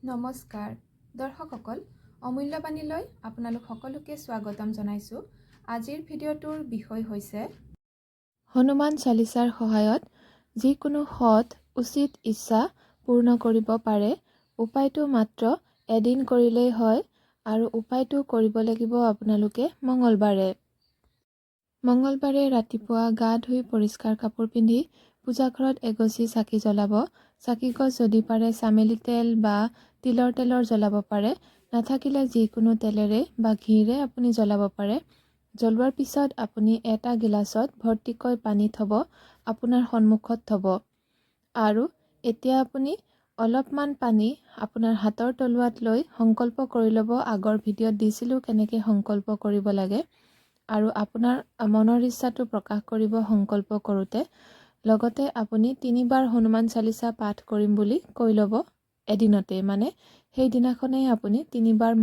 নমস্কাৰ দৰ্শকসকল, অমূল্যবাণীলৈ আপোনালোক সকলোকে স্বাগতম জনাইছোঁ। আজিৰ ভিডিঅ'টোৰ বিষয় হৈছে হনুমান চালিচাৰ সহায়ত যিকোনো সৎ উচিত ইচ্ছা পূৰ্ণ কৰিব পাৰে। উপায়টো মাত্ৰ এদিন কৰিলেই হয় আৰু উপায়টো কৰিব লাগিব আপোনালোকে মঙলবাৰে ৰাতিপুৱা গা ধুই পৰিষ্কাৰ কাপোৰ পিন্ধি পূজাঘৰত এগছি চাকি জ্বলাব। চাকিগছ যদি পাৰে চামেলি তেল বা তিলৰ তেলৰ জ্বলাব পাৰে, নাথাকিলে যিকোনো তেলেৰে বা ঘিৰে আপুনি জ্বলাব পাৰে। জ্বলোৱাৰ পিছত আপুনি এটা গিলাচত ভৰ্তিকৈ পানী থ'ব, আপোনাৰ সন্মুখত থ'ব। আৰু এতিয়া আপুনি অলপমান পানী আপোনাৰ হাতৰ তলুৱাত লৈ সংকল্প কৰি ল'ব। আগৰ ভিডিঅ'ত দিছিলোঁ কেনেকৈ সংকল্প কৰিব লাগে, আৰু আপোনাৰ মনৰ ইচ্ছাটো প্ৰকাশ কৰিব সংকল্প কৰোঁতে। লগতে আপুনি 3 বাৰ হনুমান চালিচা পাঠ কৰিম বুলি কৈ ল'ব এদিনতে, মানে সেইদিনাখনেই আপুনি 3 বাৰ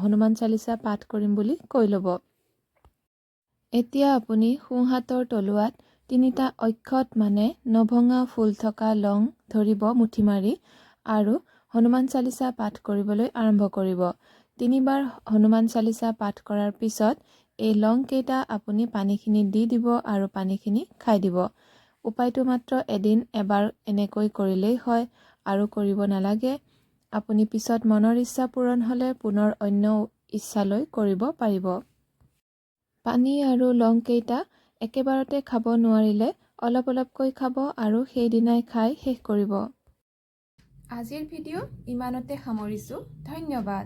হনুমান চালিচা পাঠ কৰিম বুলি কৈ ল'ব। এতিয়া আপুনি সোঁহাতৰ তলুৱাত 3টা অক্ষত মানে নভঙা ফুল থকা লং ধৰিব মুঠি মাৰি, আৰু হনুমান চালিচা পাঠ কৰিবলৈ আৰম্ভ কৰিব। 3 বাৰ হনুমান চালিচা পাঠ কৰাৰ পিছত এই লং কেইটা আপুনি পানীখিনি দি দিব আৰু পানীখিনি খাই দিব। উপায়টো মাত্ৰ এবাৰ এনেকৈ কৰিলেই হয় আৰু কৰিব নালাগে। আপুনি পিছত মনৰ ইচ্ছা পূৰণ হ'লে পুনৰ অন্য ইচ্ছালৈ কৰিব পাৰিব। পানী আৰু লং কেইটা একেবাৰতে খাব নোৱাৰিলে অলপ অলপকৈ খাব আৰু সেইদিনাই খাই শেষ কৰিব। আজিৰ ভিডিঅ' ইমানতে সামৰিছোঁ। ধন্যবাদ।